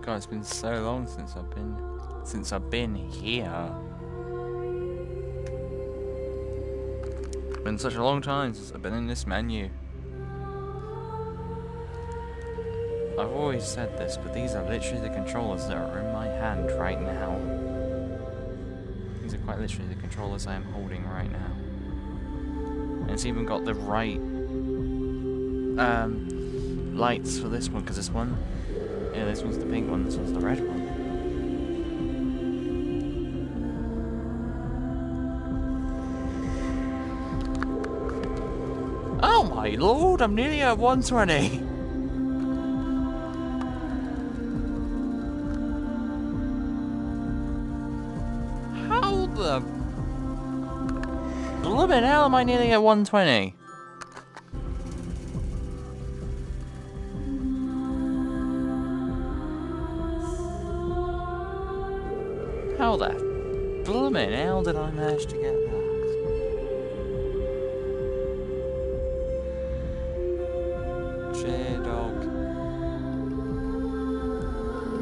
God, it's been so long since I've been here. It's been such a long time since I've been in this menu. I've always said this, but these are literally the controllers that are in my hand right now. These are quite literally the controllers I am holding right now. And it's even got the right lights for this one, because this one, yeah, this one's the pink one, this one's the red one. Oh my lord, I'm nearly at 120! How the blooming hell am I nearly at 120? How the blooming hell did I manage to get that? Cheer dog.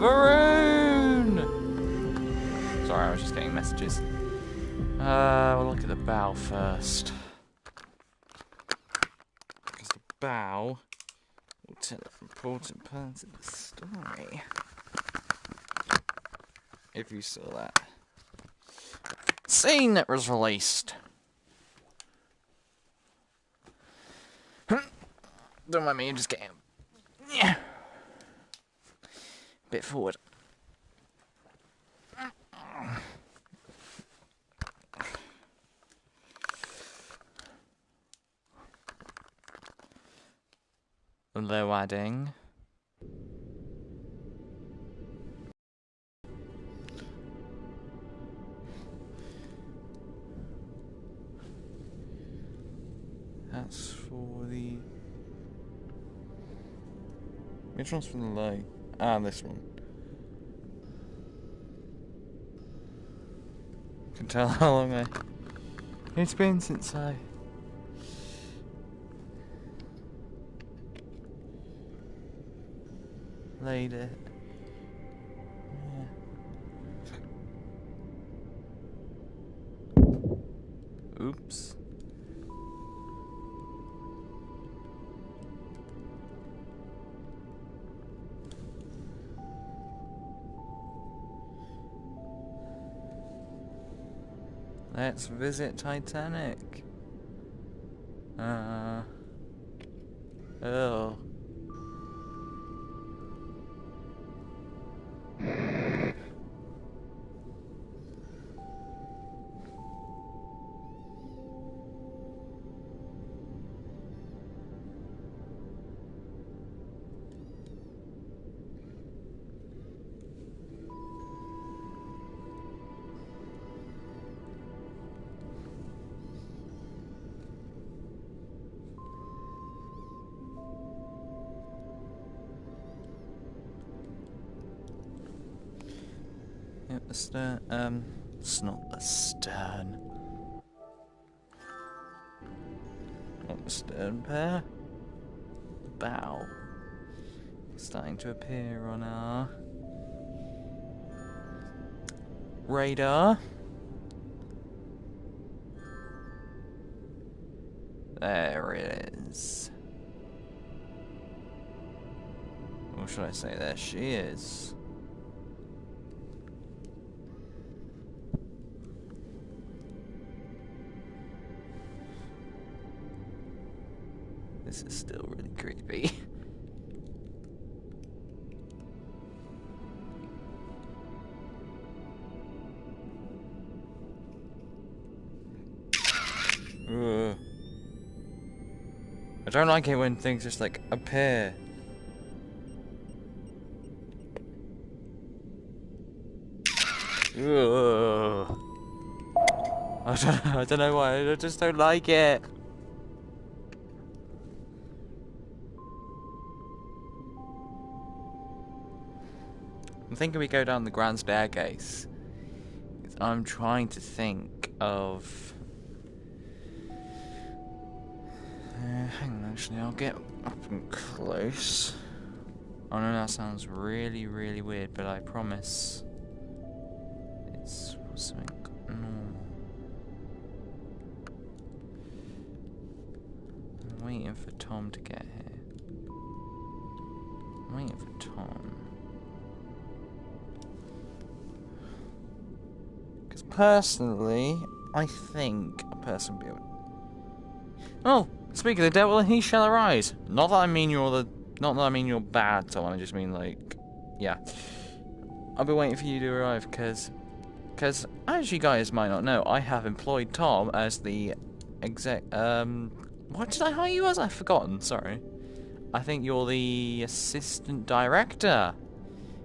Varun! Sorry, I was just getting messages. We'll look at the bow first. Because the bow will tell important parts of the story. If you saw that. Scene that was released. Don't mind me, I'm just getting a bit forward. Low adding. That's for the... Which one's for the low? Ah, this one. Can tell how long it's been since I laid it. Yeah. Oops. Let's visit Titanic. Oh. Yep, the stern, it's not the stern. Not the stern pair. The bow. Starting to appear on our radar. There it is. Or should I say, there she is. This is still really creepy. Ugh. I don't like it when things just like appear. Ugh. I don't know why, I just don't like it. I'm thinking we go down the grand staircase. I'm trying to think of... hang on, actually, I'll get up and close. I know that sounds really, really weird, but I promise it's something normal. I'm waiting for Tom to get here. I'm waiting for Tom. Because personally, I think a person be able. Oh, speaking of the devil, he shall arise. Not that I mean you're bad, Tom. I just mean like, yeah. I'll be waiting for you to arrive, because as you guys might not know, I have employed Tom as the exec. What did I hire you as? I've forgotten. Sorry. I think you're the assistant director.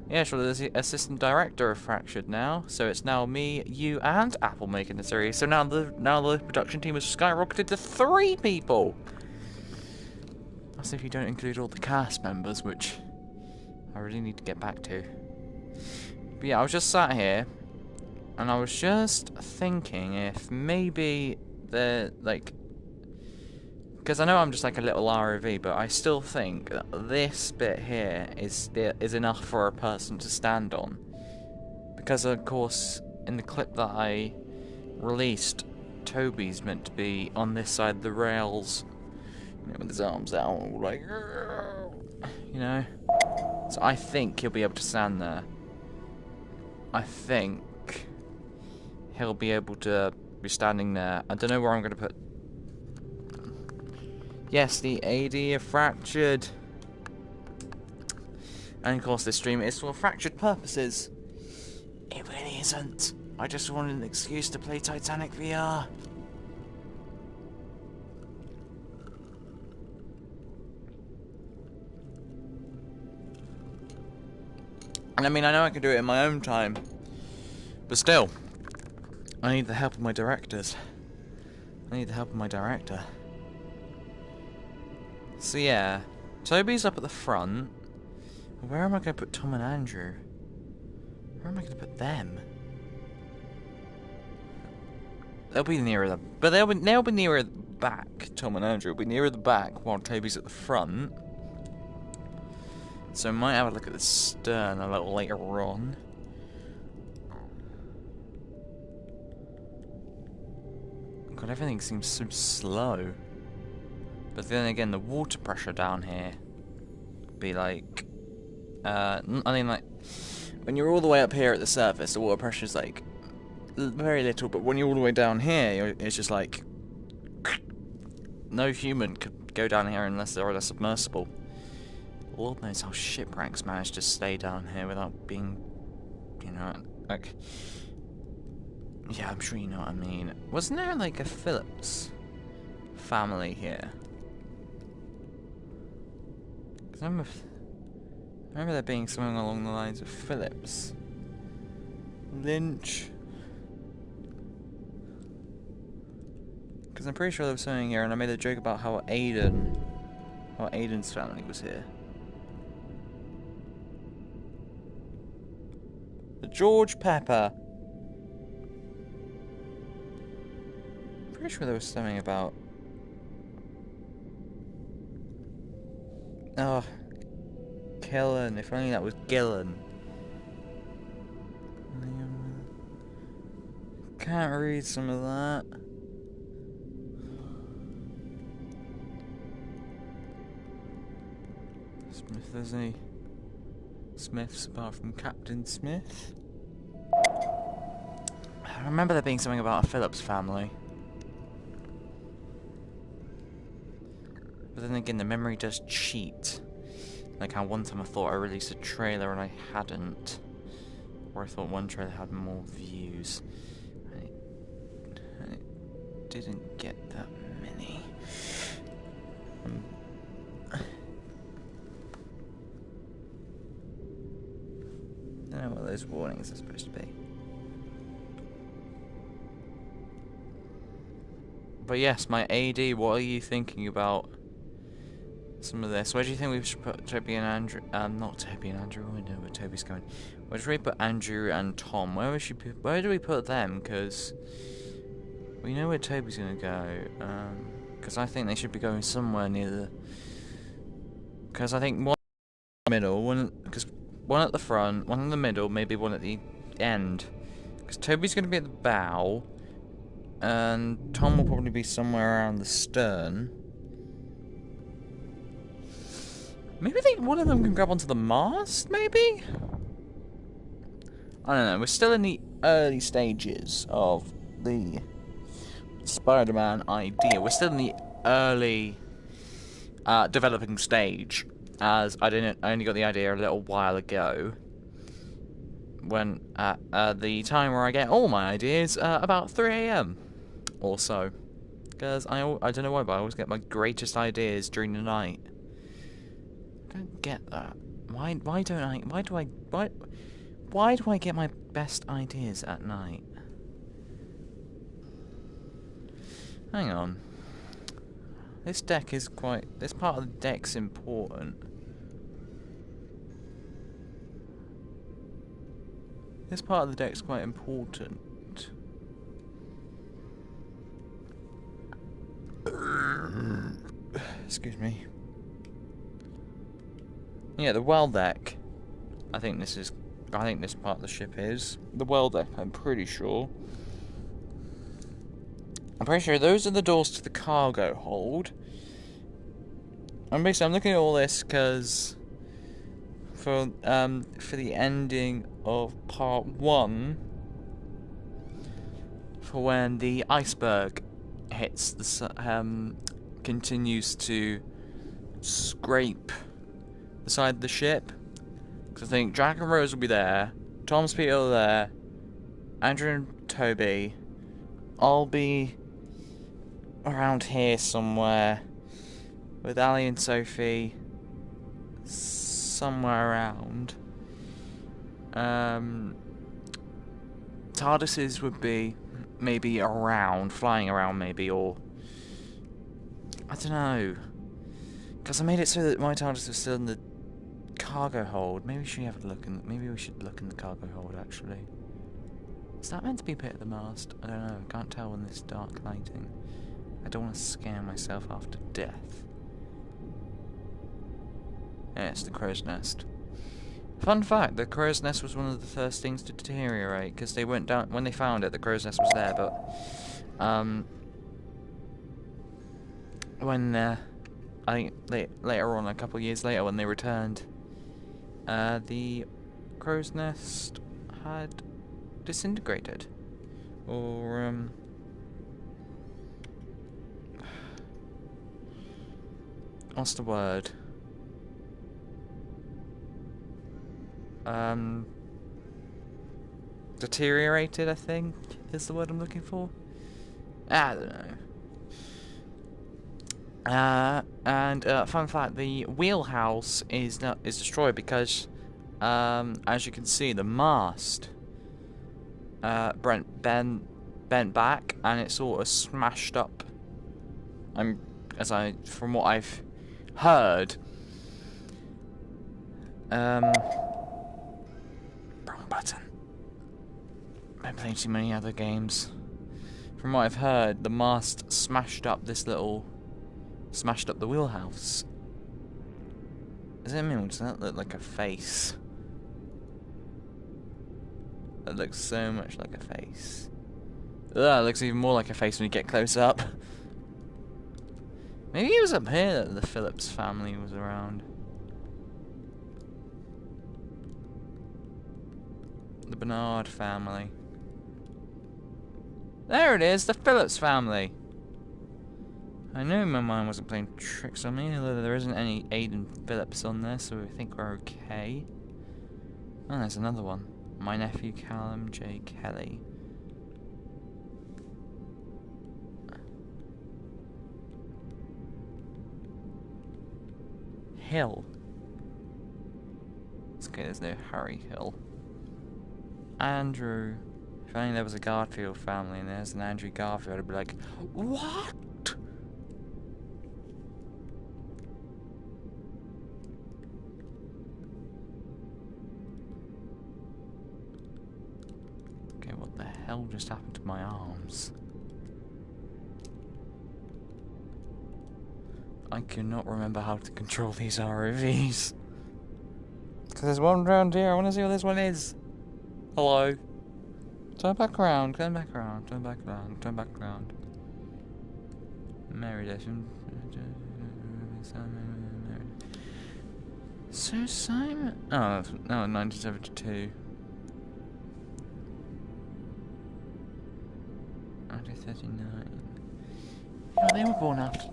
Yeah, sure, the assistant director of Fractured now. So it's now me, you, and Apple making the series. So now the production team has skyrocketed to 3 people. That's if you don't include all the cast members, which I really need to get back to. But yeah, I was just sat here, and I was just thinking if maybe because I know I'm just like a little ROV, but I still think that this bit here is enough for a person to stand on. Because of course, in the clip that I released, Toby's meant to be on this side of the rails, you know, with his arms out, like, you know. So I think he'll be able to stand there. I think he'll be able to be standing there. I don't know where I'm going to put. Yes, the AD of Fractured. And of course this stream is for Fractured purposes. It really isn't. I just wanted an excuse to play Titanic VR. And I mean, I know I can do it in my own time. But still, I need the help of my directors. I need the help of my director. So yeah, Toby's up at the front. Where am I going to put Tom and Andrew? Where am I going to put them? They'll be nearer the, but they'll be nearer the back. Tom and Andrew will be nearer the back while Toby's at the front. So I might have a look at the stern a little later on. God, everything seems so slow. But then again, the water pressure down here be like, I mean, like, when you're all the way up here at the surface, the water pressure's like very little. But when you're all the way down here, it's just like no human could go down here unless they're on a submersible. Lord knows how shipwrecks manage to stay down here without being, you know, like. Yeah, I'm sure you know what I mean. Wasn't there like a Phillips family here? I remember there being something along the lines of Phillips, Lynch, because I'm pretty sure there was something here, and I made a joke about how Aiden's family was here. The George Pepper. Pretty sure there was something about. Oh, Killen. If only that was Gillen. Can't read some of that. If there's any Smiths apart from Captain Smith. I remember there being something about a Phillips family. But then again, the memory does cheat. Like how one time I thought I released a trailer and I hadn't. Or I thought one trailer had more views. And it didn't get that many. I don't know what those warnings are supposed to be. But yes, my AD, what are you thinking about some of this? Where do you think we should put Toby and Andrew? Not Toby and Andrew. I know where Toby's going. Where should we put Andrew and Tom? Where do we put them? Because we know where Toby's gonna go. Because I think they should be going somewhere near the. Because I think one middle, because one at the front, one in the middle, maybe one at the end. Because Toby's going to be at the bow, and Tom will probably be somewhere around the stern. Maybe one of them can grab onto the mast, maybe? I don't know, we're still in the early stages of the Spider-Man idea. We're still in the early developing stage, as I only got the idea a little while ago, when the time where I get all my ideas about 3 AM or so, because I don't know why, but I always get my greatest ideas during the night. I don't get that. Why do I get my best ideas at night? Hang on. This part of the deck's important. This part of the deck's quite important. Excuse me. Yeah, the well deck. I think this part of the ship is the well deck, I'm pretty sure. I'm pretty sure those are the doors to the cargo hold. And basically I'm looking at all this because for the ending of part 1, for when the iceberg hits the continues to scrape the side of the ship. Because I think Jack and Rose will be there, Tom's Peter will be there, Andrew and Toby. I'll be around here somewhere with Ali and Sophie somewhere around. TARDISes would be maybe around, flying around maybe, or I don't know, because I made it so that my TARDIS was still in the cargo hold. Maybe we should look in the cargo hold actually. Is that meant to be a bit at the mast? I don't know, I can't tell in this dark lighting. I don't want to scare myself after death. Yeah, it's the crow's nest. Fun fact, the crow's nest was one of the first things to deteriorate, because they went down, when they found it, the crow's nest was there, but when I think later on, a couple of years later, when they returned, the crow's nest had disintegrated, or what's the word? Deteriorated, I think, is the word I'm looking for. I don't know. And fun fact: the wheelhouse is destroyed because, as you can see, the mast bent back, and it sort of smashed up. From what I've heard. Wrong button. I've played too many other games. From what I've heard, the mast smashed up the wheelhouse. Does that look like a face? That looks so much like a face. Ugh, it looks even more like a face when you get close up. Maybe it was up here that the Phillips family was around. The Bernard family. There it is, the Phillips family. I knew my mind wasn't playing tricks on me, although there isn't any Aiden Phillips on there, so I think we're okay. Oh, there's another one. My nephew Callum J. Kelly. Hill. It's okay, there's no Harry Hill. Andrew. If only there was a Garfield family and there's an Andrew Garfield, I'd be like, what? Okay, what the hell just happened to my arms? I cannot remember how to control these ROVs. Because there's one round here. I want to see what this one is. Hello. Turn back around. Turn back around. Turn back around. Turn back around. Married. So Simon. Oh no, 1972. 1939. You know, they were born after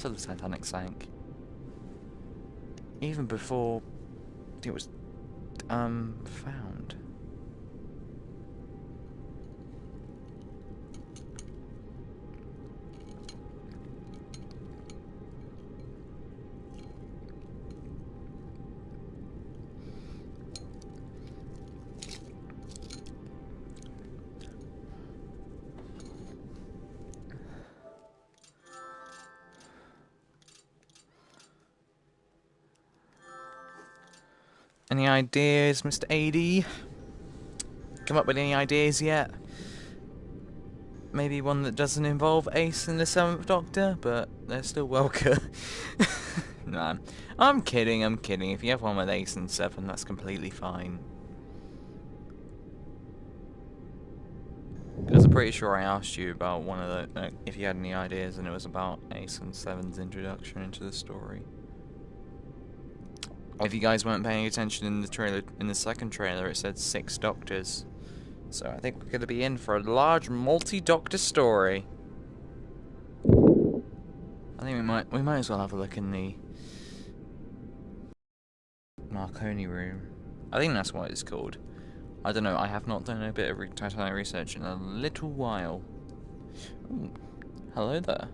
the Titanic sank. Even before it was found. Any ideas, Mr. AD? Come up with any ideas yet? Maybe one that doesn't involve Ace and the 7th Doctor, but they're still welcome. Nah, I'm kidding, I'm kidding. If you have one with Ace and 7, that's completely fine. Because I'm pretty sure I asked you about one of the... if you had any ideas, and it was about Ace and 7's introduction into the story. If you guys weren't paying attention in the trailer, in the second trailer, it said 6 Doctors. So I think we're going to be in for a large multi-Doctor story. I think we might as well have a look in the Marconi room. I think that's what it's called. I don't know. I have not done a bit of Titanic research in a little while. Ooh, hello there.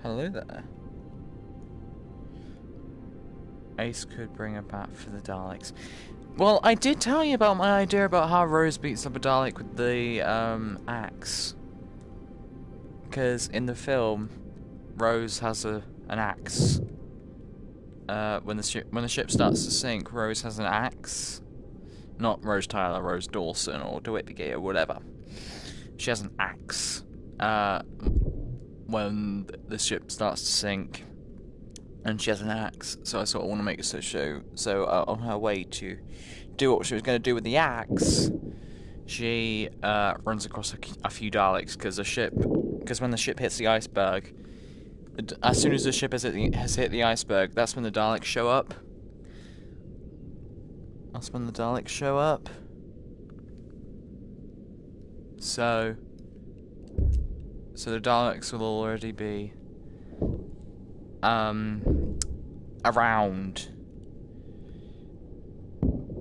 Hello there. Ace could bring a bat for the Daleks. Well, I did tell you about my idea about how Rose beats up a Dalek with the axe. Because in the film, Rose has an axe. When the ship starts to sink, Rose has an axe. Not Rose Tyler, Rose Dawson, or DeWitt Begay, or whatever. She has an axe. When the ship starts to sink. And she has an axe, so I sort of want to make it so on her way to do what she was going to do with the axe, she runs across a few Daleks because when the ship hits the iceberg, as soon as the ship has hit the iceberg, that's when the Daleks show up. So the Daleks will already be around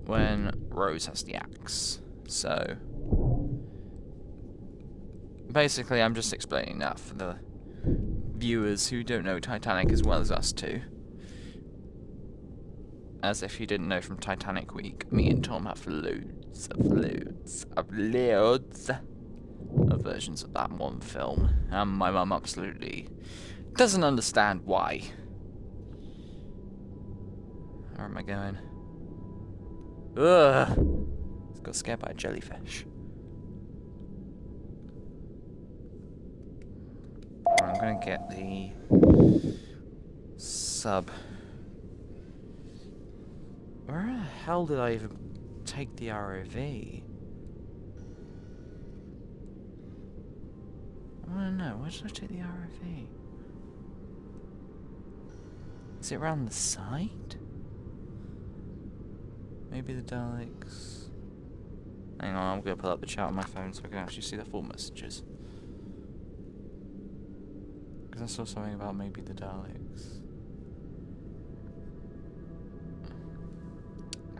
when Rose has the axe. So basically I'm just explaining that for the viewers who don't know Titanic as well as us two. As if you didn't know from Titanic Week, me and Tom have loads of versions of that one film, and my mum absolutely doesn't understand why. Where am I going? Ugh! It's got scared by a jellyfish. I'm gonna get the sub. Where the hell did I even take the ROV? I wanna know, where did I take the ROV? Is it around the side? Maybe the Daleks... Hang on, I'm going to pull up the chat on my phone so I can actually see the full messages. Because I saw something about maybe the Daleks.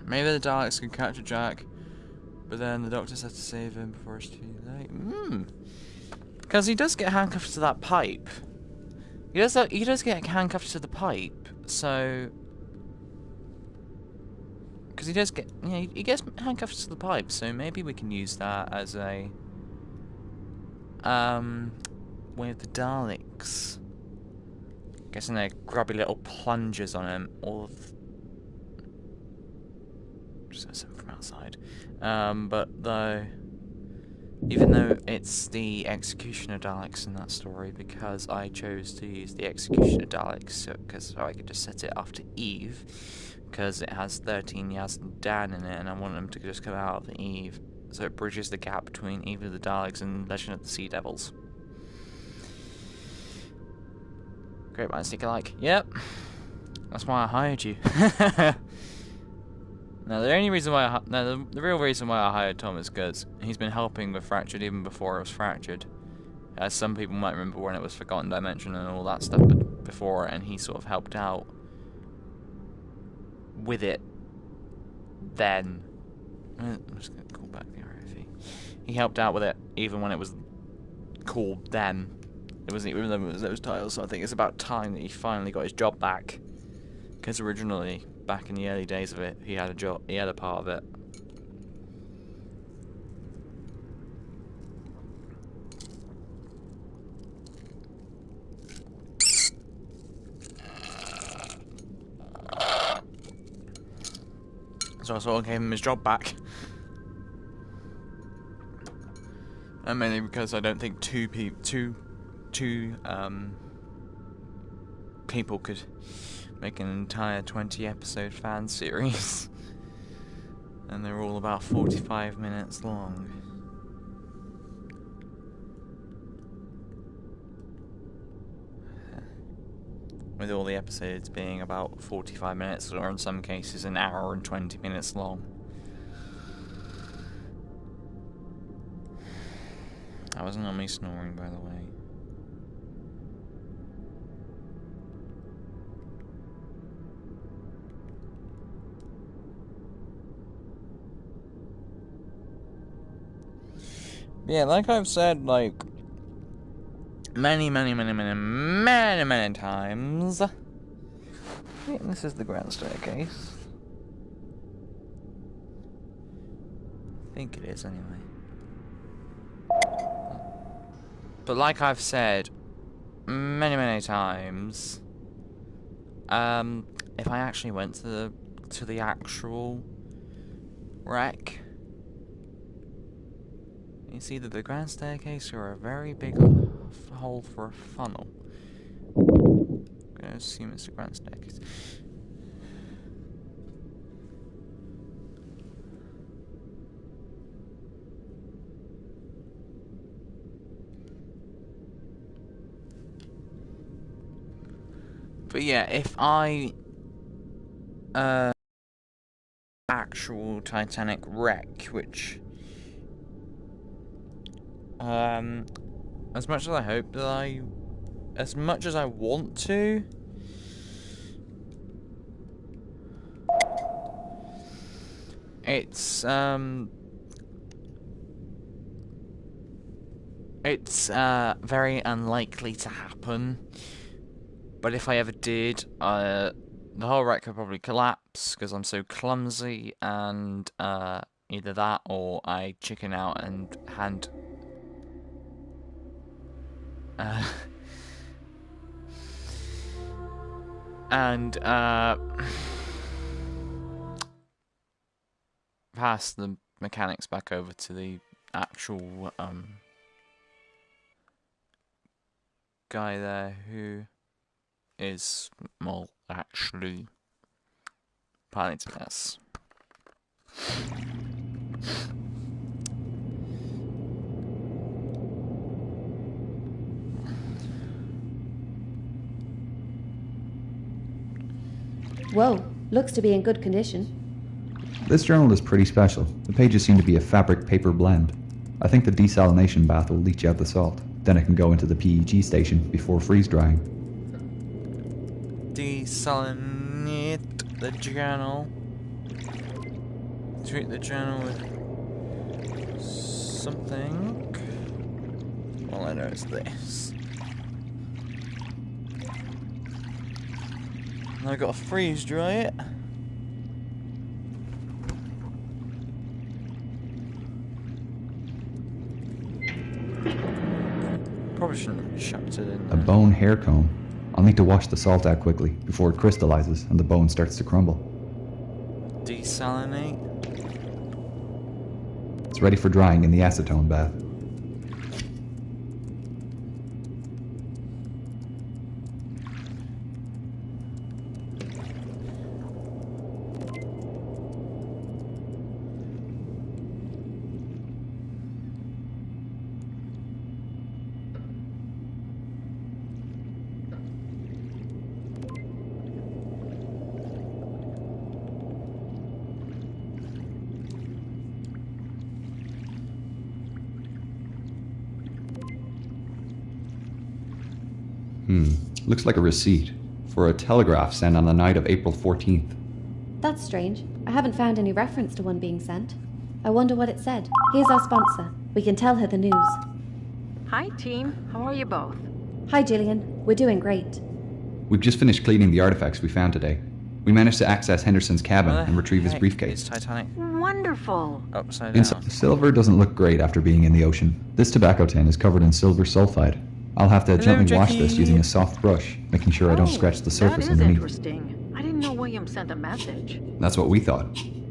Maybe the Daleks can capture Jack, but then the Doctors have to save him before it's too late. Because he does get handcuffed to that pipe. He does get handcuffed to the pipe, so... Because he does get... Yeah, he gets handcuffed to the pipe, so maybe we can use that as a... way of the Daleks. Guessing they're grubby little plungers on him, or... Just gonna send from outside. But though... Even though it's the Executioner Daleks in that story, because I chose to use the Executioner Daleks, so I could just set it after Eve, because it has 13 Yaz and Dan in it, and I want them to just come out of Eve, so it bridges the gap between Eve of the Daleks and Legend of the Sea Devils. Great minds think alike. Yep. That's why I hired you. Now, the only reason why the real reason why I hired Tom is because he's been helping with Fractured even before it was Fractured. As some people might remember when it was Forgotten Dimension and all that stuff before, and he sort of helped out with it then. I'm just going to call back the RFE. He helped out with it even when it was called then. It wasn't even though it was those titles, so I think it's about time that he finally got his job back. Because originally, back in the early days of it, he had a job, he had a part of it. So I sort of gave him his job back. And mainly because I don't think two people could make an entire 20-episode fan series. And they're all about 45 minutes long. With all the episodes being about 45 minutes, or in some cases an hour and 20 minutes long. That wasn't on me snoring, by the way. Yeah, like I've said, like, many times. I think this is the grand staircase. I think it is, anyway. But like I've said many times, if I actually went to the actual wreck, it's either the grand staircase or a very big hole for a funnel. I'm gonna assume it's the grand staircase. But yeah, if I actual Titanic wreck, which as much as I hope that as much as I want to, it's very unlikely to happen. But if I ever did, the whole wreck could probably collapse because I'm so clumsy, and either that or I chicken out and hand. Pass the mechanics back over to the actual guy there who is, well, actually piloting this. Whoa, looks to be in good condition. This journal is pretty special. The pages seem to be a fabric paper blend. I think the desalination bath will leach out the salt. Then it can go into the PEG station before freeze drying. Desalinate the journal. Treat the journal with something. All I know is this. And I've got to freeze dry it. Probably shouldn't have chucked it in there. A bone hair comb. I'll need to wash the salt out quickly before it crystallizes and the bone starts to crumble. Desalinate. It's ready for drying in the acetone bath. Looks like a receipt for a telegraph sent on the night of April 14th. That's strange. I haven't found any reference to one being sent. I wonder what it said. Here's our sponsor. We can tell her the news. Hi, team. How are you both? Hi, Gillian. We're doing great. We've just finished cleaning the artifacts we found today. We managed to access Henderson's cabin and retrieve his briefcase. It's Titanic. Wonderful. Upside down. Silver doesn't look great after being in the ocean. This tobacco tin is covered in silver sulfide. I'll have to gently wash this using a soft brush, making sure I don't scratch the surface that is underneath. Interesting. I didn't know William sent a message. That's what we thought.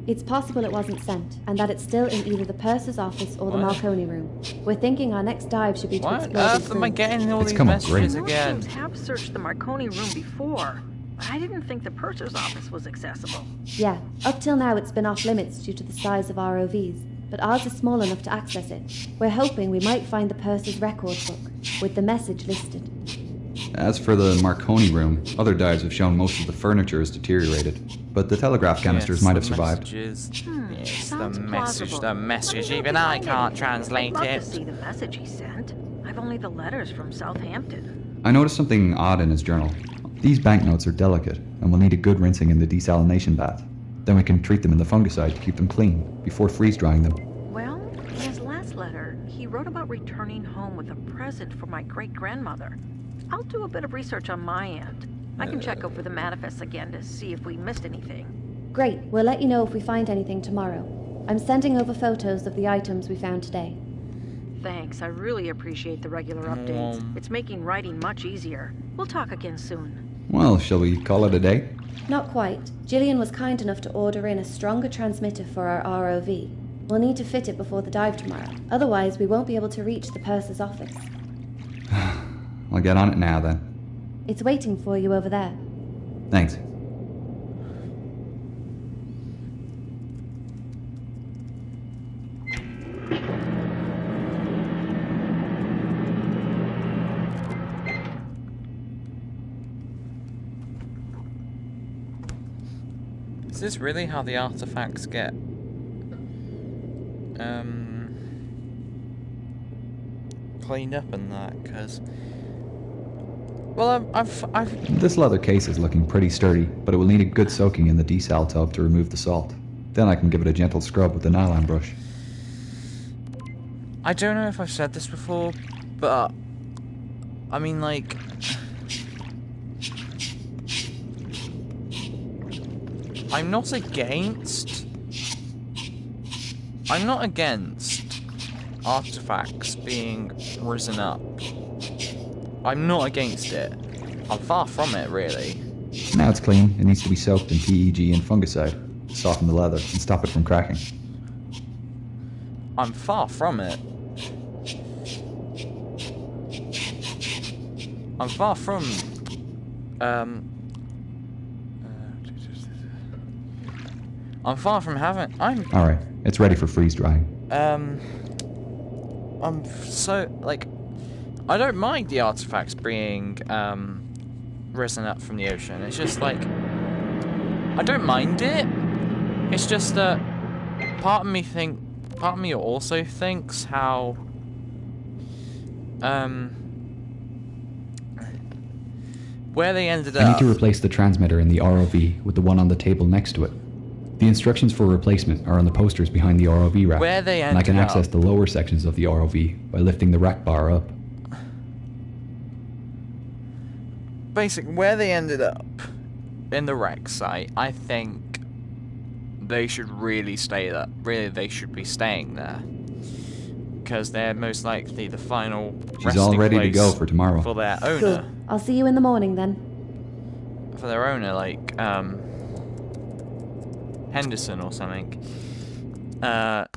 It's possible it wasn't sent, and that it's still in either the purser's office or the Marconi room. We're thinking our next dive should be to What explore on this earth am I room. getting all It's these come up messages great. again? Teams have searched the Marconi room before, but I didn't think the purser's office was accessible. Yeah, up till now it's been off limits due to the size of ROVs, but ours is small enough to access it. We're hoping we might find the purser's record book, with the message listed. As for the Marconi room, other dives have shown most of the furniture is deteriorated, but the telegraph canisters might have survived. It's the Sounds message, plausible. the message. Let me Even know if I you find can't anything. translate I'd love it. to see the message he sent. I've only the letters from Southampton. I noticed something odd in his journal. These banknotes are delicate and will need a good rinsing in the desalination bath. Then we can treat them in the fungicide to keep them clean before freeze-drying them. Well, in his last letter, he wrote about returning home with a present for my great-grandmother. I'll do a bit of research on my end. I can check over the manifests again to see if we missed anything. Great, we'll let you know if we find anything tomorrow. I'm sending over photos of the items we found today. Thanks, I really appreciate the regular updates. It's making writing much easier. We'll talk again soon. Well, shall we call it a day? Not quite. Gillian was kind enough to order in a stronger transmitter for our ROV. We'll need to fit it before the dive tomorrow. Otherwise, we won't be able to reach the purser's office. I'll get on it now then. It's waiting for you over there. Thanks. Is this really how the artifacts get cleaned up and that? Because, well, I've This leather case is looking pretty sturdy, but it will need a good soaking in the desal tub to remove the salt. Then I can give it a gentle scrub with the nylon brush. I don't know if I've said this before, but I mean, like, I'm not against artifacts being risen up. I'm not against it. I'm far from it, really. Now it's clean, it needs to be soaked in PEG and fungicide to soften the leather and stop it from cracking. I'm far from it. I'm far from, I'm far from having, Alright, it's ready for freeze drying. I'm so, like, I don't mind the artifacts being, risen up from the ocean. It's just, like, I don't mind it. It's just that part of me also thinks how, where they ended up. I need to replace the transmitter in the ROV with the one on the table next to it. The instructions for replacement are on the posters behind the ROV rack, Where they and I can ended access up. the lower sections of the ROV by lifting the rack bar up. Basically, where they ended up in the wreck site, I think they should really stay there. Really, they should be staying there. Because they're most likely the final She's all resting ready to place go for tomorrow. for their Cool. owner. I'll see you in the morning then. For their owner, like, Henderson or something.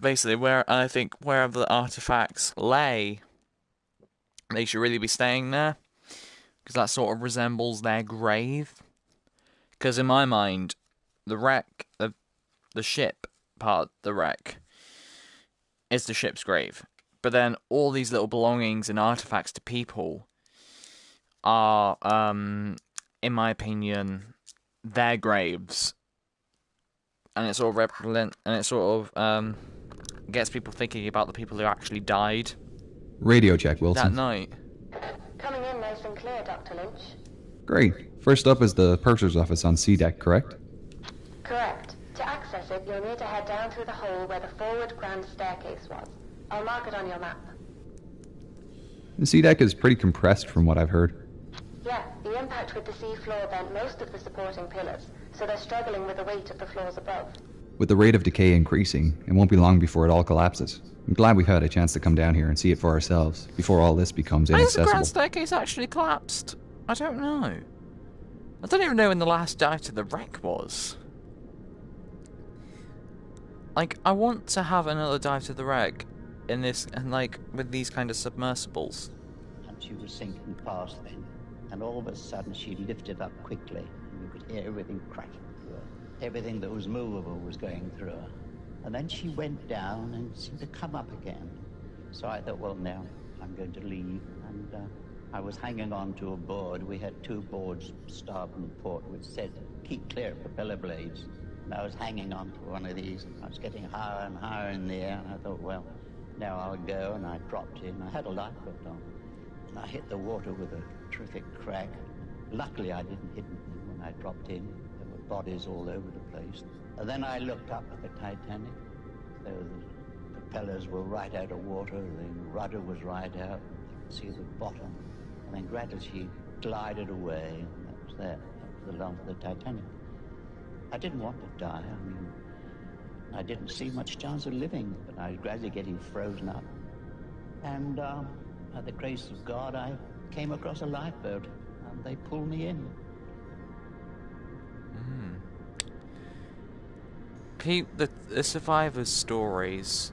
Basically, I think wherever the artifacts lay, they should really be staying there. Because that sort of resembles their grave. Because in my mind, the wreck, the ship part, the wreck, is the ship's grave. But then all these little belongings and artifacts to people are, in my opinion, their graves. And it sort of gets people thinking about the people who actually died Radio check, that Wilson. night. Coming in, Most nice and clear, Dr. Lynch. Great. First up is the purser's office on C deck, correct? Correct. To access it, you'll need to head down through the hole where the forward grand staircase was. I'll mark it on your map. The C deck is pretty compressed from what I've heard. Yeah, the impact with the sea floor bent most of the supporting pillars, so they're struggling with the weight of the floors above. With the rate of decay increasing, it won't be long before it all collapses. I'm glad we've had a chance to come down here and see it for ourselves, before all this becomes Has the inaccessible. grand staircase actually collapsed? I don't know. I don't even know when the last dive to the wreck was. Like, I want to have another dive to the wreck in this, and like, with these kind of submersibles. And she was sinking fast then, and all of a sudden she lifted up quickly, and you could hear everything cracking through her. Everything that was movable was going through her. And then she went down and seemed to come up again. So I thought, well, now I'm going to leave. And I was hanging on to a board. We had two boards, starboard and port, which said, keep clear of propeller blades. And I was hanging on to one of these, and I was getting higher and higher in the air. And I thought, well, now I'll go. And I dropped in. I had a lifeboat on. And I hit the water with a terrific crack. Luckily, I didn't hit anything when I dropped in. There were bodies all over the place. And then I looked up at the Titanic. So the propellers were right out of water. The rudder was right out. You could see the bottom. And then gradually she glided away. And that was there. That was the last of the Titanic. I didn't want to die. I mean, I didn't see much chance of living. But I was gradually getting frozen up. And by the grace of God, I came across a lifeboat. And they pulled me in. The survivors' stories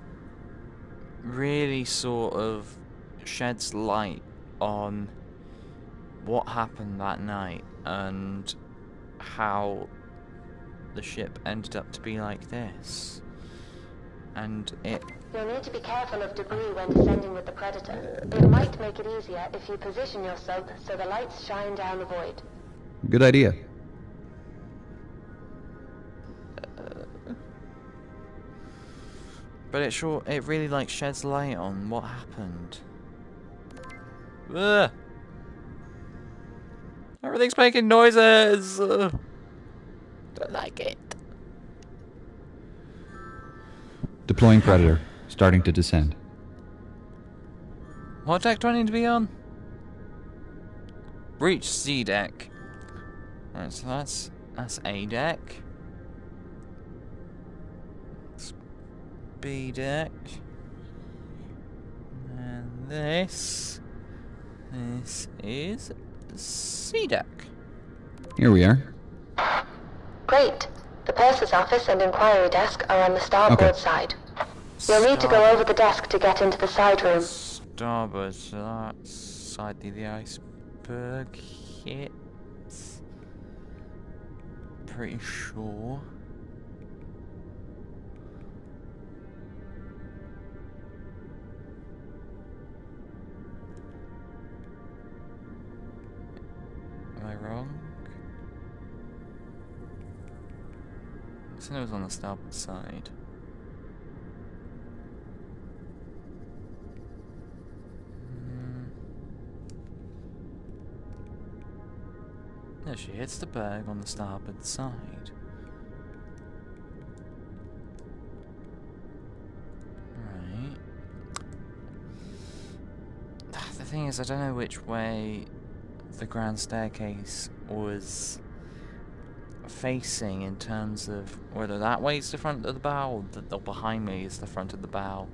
really sort of sheds light on what happened that night and how the ship ended up to be like this. And You'll need to be careful of debris when descending with the Predator. It might make it easier if you position yourself so the lights shine down the void. Good idea. But it really like sheds light on what happened. Ugh. Everything's making noises. Don't like it. Deploying Predator. Starting to descend. What deck do I need to be on? Reach C deck. Alright, so that's A deck. That's B deck. And this is C deck. Here we are. Great. The purser's office and inquiry desk are on the starboard side. You'll need to go over the desk to get into the side room. Starboard, so that's side the iceberg hits. Pretty sure. Am I wrong? I think it was on the starboard side. No, she hits the berg on the starboard side. Right. The thing is, I don't know which way the grand staircase was facing in terms of whether that way is the front of the bow or behind me is the front of the bow.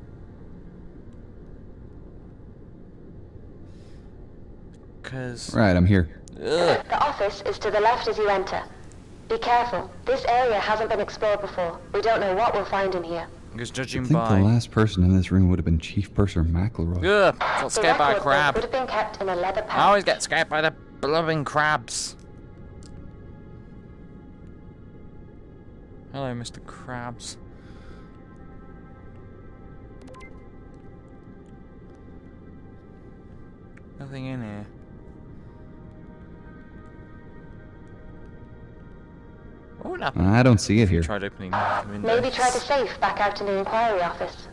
Right, I'm here. Ugh. The office is to the left as you enter. Be careful. This area hasn't been explored before. We don't know what we'll find in here. Because I judging think by... the last person in this room would have been Chief Purser McElroy. Ugh, got scared by a record book crab. would have been kept in a leather pouch. I always get scared by the blubbing crabs. Hello, Mr. Krabs. Nothing in here. What would happen? I don't see it if you here. tried opening the window? Maybe try the safe back out in the inquiry office.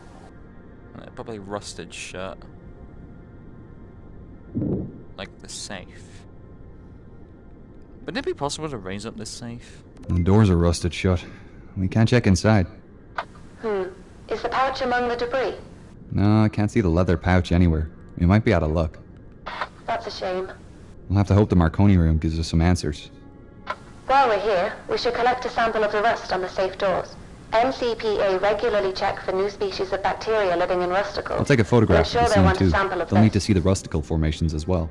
Probably rusted shut. like the safe. Would it be possible to raise up this safe? The doors are rusted shut. We can't check inside. Is the pouch among the debris? No, I can't see the leather pouch anywhere. We might be out of luck. That's a shame. We'll have to hope the Marconi room gives us some answers. While we're here, we should collect a sample of the rust on the safe doors. NCPA regularly check for new species of bacteria living in rusticles. I'll take a photograph We're of the sure they scene want too. a sample of They'll need to this. see the rusticle formations as well.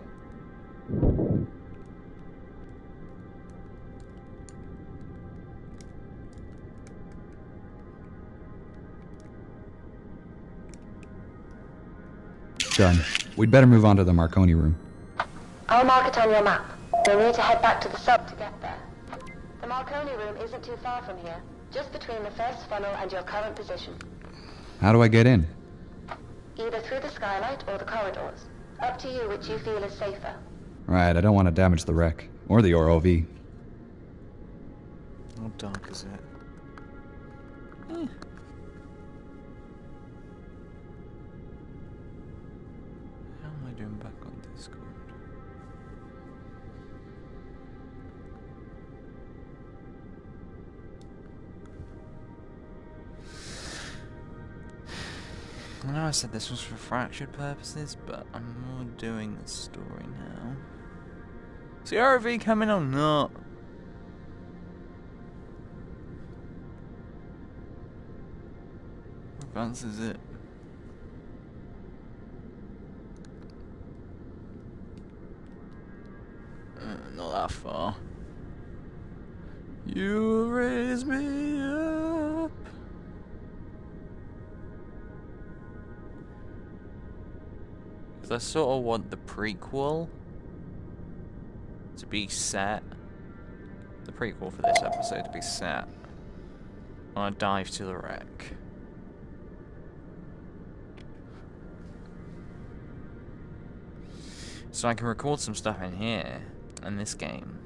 Done. We'd better move on to the Marconi room. I'll mark it on your map. You'll need to head back to the sub to get there. The Marconi room isn't too far from here, just between the first funnel and your current position. How do I get in? Either through the skylight or the corridors. Up to you which you feel is safer. Right, I don't want to damage the wreck. Or the ROV. How dark is it? How am I doing back on Discord? I know I said this was for fractured purposes, but I'm more doing the story now. Is the ROV coming or not? What advance is it? Not that far. You raise me up. Because I sort of want the prequel to be set. The prequel for this episode to be set on a dive to the wreck. So I can record some stuff in here, in this game,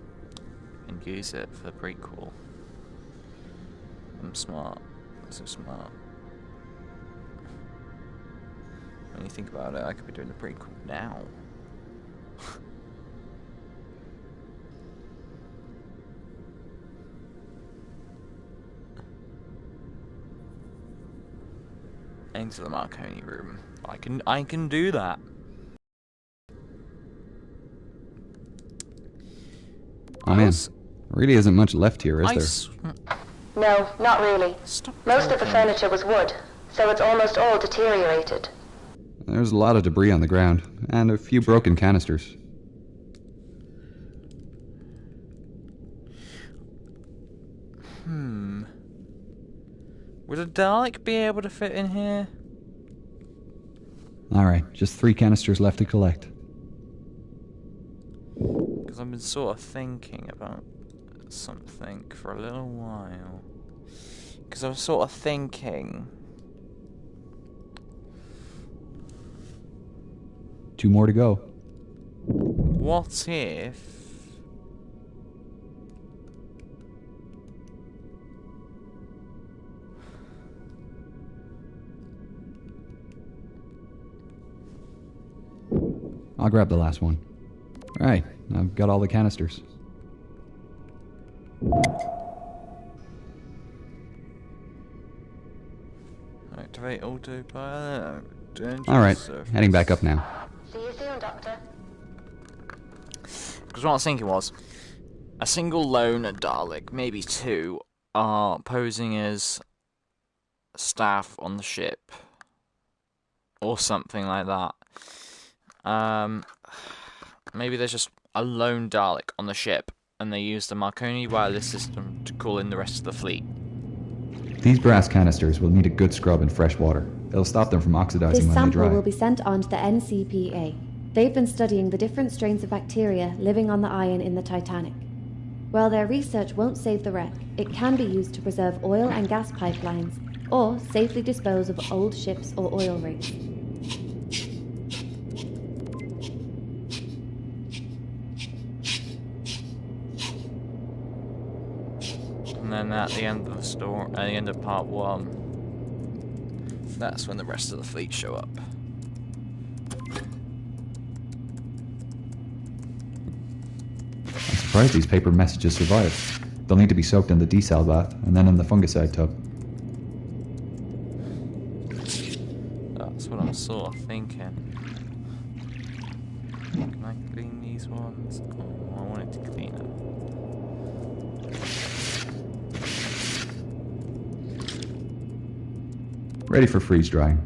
and use it for the prequel. I'm smart. I'm so smart. When you think about it, I could be doing the prequel now. Into the Marconi room. I can do that. Oh man, really isn't much left here, is there? No, not really. Stop Most of the talking. furniture was wood, so it's almost all deteriorated. There's a lot of debris on the ground, and a few broken canisters. Would a Dalek be able to fit in here? Alright, just 3 canisters left to collect. Because I've been sort of thinking about something for a little while. Because I was sort of thinking... 2 more to go. What if... I'll grab the last one. Right, I've got all the canisters. Activate autopilot. Alright, heading back up now. See you soon, Doctor. Because what I was thinking was, a single lone Dalek, maybe 2, are posing as staff on the ship. Or something like that. Maybe there's just a lone Dalek on the ship, and they use the Marconi wireless system to call in the rest of the fleet. These brass canisters will need a good scrub in fresh water. It'll stop them from oxidizing This when they sample dry. will be sent on to the NCPA. They've been studying the different strains of bacteria living on the iron in the Titanic. While their research won't save the wreck, it can be used to preserve oil and gas pipelines, or safely dispose of old ships or oil rigs. And then at the end of the story, at the end of part 1, that's when the rest of the fleet show up. surprised these paper messages survived. They'll need to be soaked in the desal bath, and then in the fungicide tub. That's what I'm sort of thinking. Can I clean these ones? Oh, I wanted to clean them. Ready for freeze drying.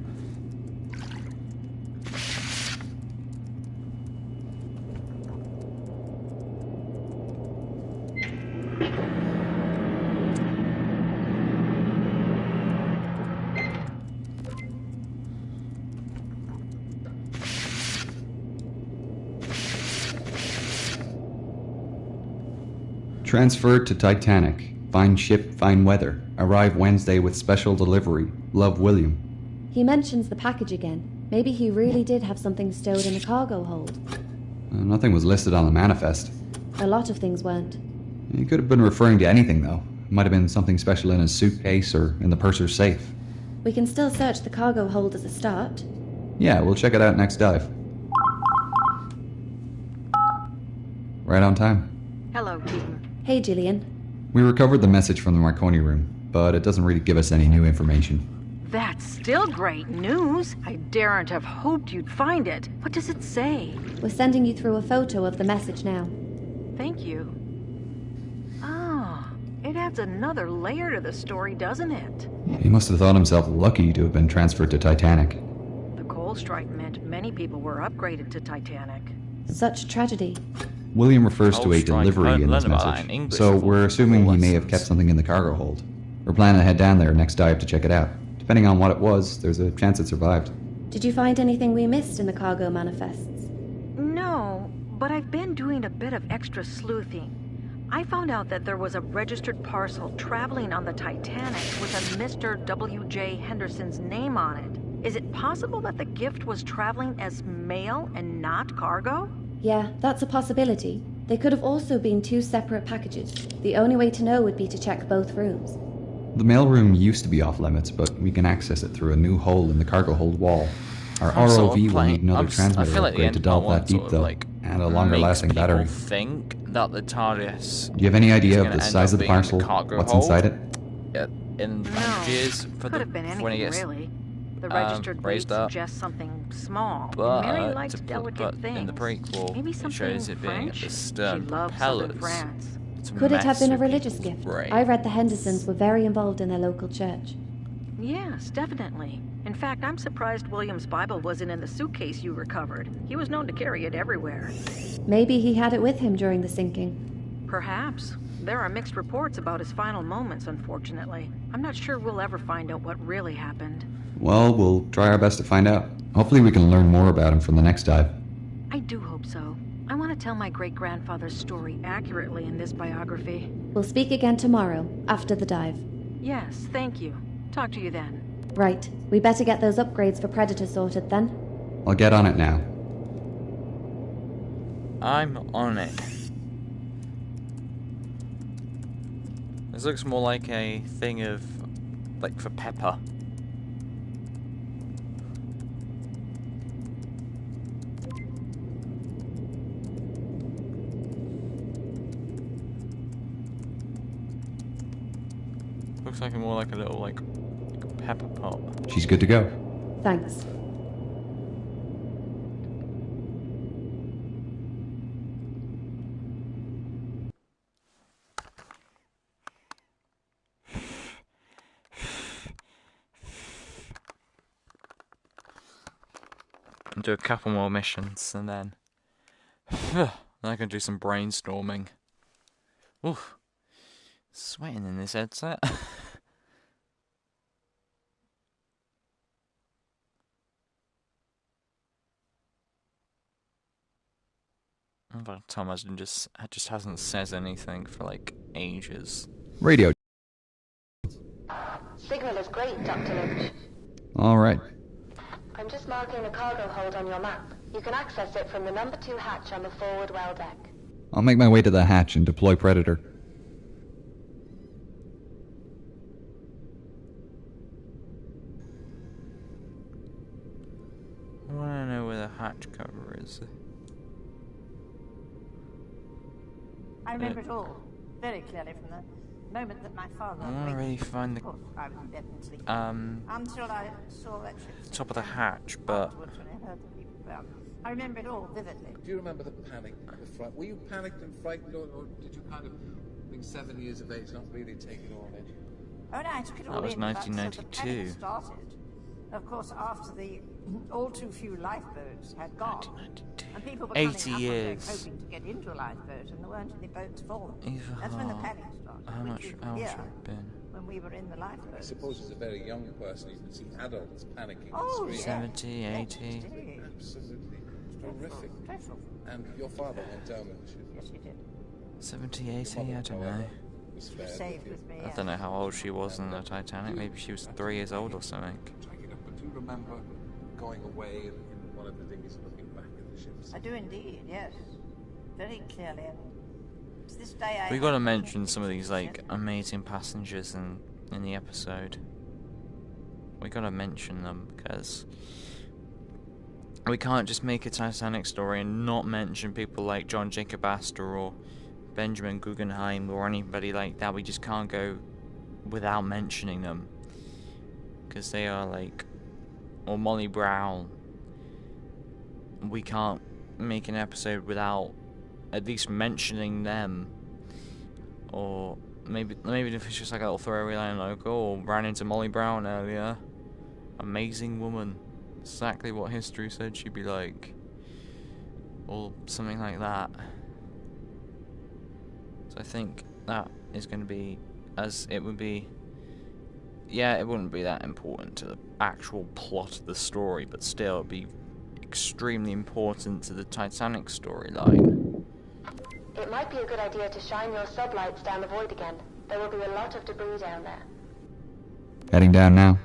Transferred to Titanic. Fine ship, fine weather. Arrive Wednesday with special delivery. Love, William. He mentions the package again. Maybe he really did have something stowed in the cargo hold. Nothing was listed on the manifest. A lot of things weren't. He could have been referring to anything, though. Might have been something special in his suitcase or in the purser's safe. We can still search the cargo hold as a start. Yeah, we'll check it out next dive. Right on time. Hello, Keaton. Hey, Gillian. We recovered the message from the Marconi room, but it doesn't really give us any new information. That's still great news. I daren't have hoped you'd find it. What does it say? We're sending you through a photo of the message now. Thank you. Ah, it adds another layer to the story, doesn't it? He must have thought himself lucky to have been transferred to Titanic. The coal strike meant many people were upgraded to Titanic. Such tragedy. William refers to Coal a strike. delivery in Learn his about that in message, English so before. we're assuming he may have Lessons. kept something in the cargo hold. We're planning to head down there next dive to check it out. Depending on what it was, there's a chance it survived. Did you find anything we missed in the cargo manifests? No, but I've been doing a bit of extra sleuthing. I found out that there was a registered parcel traveling on the Titanic with a Mr. W.J. Henderson's name on it. Is it possible that the gift was traveling as mail and not cargo? Yeah, that's a possibility. They could have also been two separate packages. The only way to know would be to check both rooms. The mailroom used to be off limits, but we can access it through a new hole in the cargo hold wall. Our I'm sort of ROV will playing- need another I transmitter feel like the upgrade end to of delve part one that deep, sort of, though, like, and a longer makes lasting people battery. think that the TARDIS Do you have any idea is of gonna the end size up of the being in parcel? cargo What's hold inside it? in No, packages for could have been when it anything, gets really. The registered weight raised up. suggests something small. But, Mary likes to delicate but things. in the prequel, Maybe it something shows it being French. at the She stern loves southern propellers. France. to Could it have mess been a with religious people's gift? brain. I read the Hendersons were very involved in their local church. Yes, definitely. In fact, I'm surprised William's Bible wasn't in the suitcase you recovered. He was known to carry it everywhere. Maybe he had it with him during the sinking. Perhaps. There are mixed reports about his final moments, unfortunately. I'm not sure we'll ever find out what really happened. Well, we'll try our best to find out. Hopefully we can learn more about him from the next dive. I do hope so. I want to tell my great-grandfather's story accurately in this biography. We'll speak again tomorrow, after the dive. Yes, thank you. Talk to you then. Right, we better get those upgrades for Predator sorted then. I'll get on it now. I'm on it. This looks more like a thing of, like, for Pepper. Looks like more like a little, like Pepper Pop. She's good to go. Thanks. And do a couple more missions, and then I can do some brainstorming. Oof, sweating in this headset. But Thomas just hasn't said anything for like ages. Radio. Signal is great, Dr. Lynch. All right. I'm just marking the cargo hold on your map. You can access it from the number 2 hatch on the forward well deck. I'll make my way to the hatch and deploy Predator. I want to know where the hatch cover is. I remember it all very clearly from the moment that my father. I want to really find the Of course, I was in bed and sleeping until I saw that ship. top of the hatch, but Afterwards, when I heard the people around. I remember it all vividly. Do you remember the panic, the fright? Were you panicked and frightened, or did you kind of, being 7 years of age, not really take it all in? Oh no, I took it all that was in. But, so the 1992. panic started, of course, after the all too few lifeboats had gone. 1992. And people were 80 coming up on years. deck hoping to get into a lifeboat, and there weren't any boats for them. Either That's when the half. panic started. How which much we could else hear would it been? when we were in the lifeboat. I suppose as a very young person, you can see adults panicking Oh, and yeah. screaming. 70, 80. Absolutely. Horrific. Dreadful. And your father went down with the ship. Yes, he did. 70, 80, I don't know. Was She spared saved with with me. I Yes. don't know how old she was in the Titanic. Maybe she was 3 years old or something. Tracking up, but do you remember going away in one of the dinghies and looking back at the ships? I do indeed, yes. Very clearly. And to this day, I. We got to mention some of these like amazing passengers in the episode. We got to mention them because we can't just make a Titanic story and not mention people like John Jacob Astor or Benjamin Guggenheim or anybody like that. We just can't go without mentioning them because they are like, or Molly Brown. We can't make an episode without at least mentioning them, or maybe if it's just like a little throwaway line like, oh, ran into Molly Brown earlier, amazing woman, exactly what history said she'd be like, or something like that. So I think that is going to be, as it would be, yeah, it wouldn't be that important to the actual plot of the story, but still it'd be extremely important to the Titanic storyline. It might be a good idea to shine your sublights down the void again. There will be a lot of debris down there. Heading down now.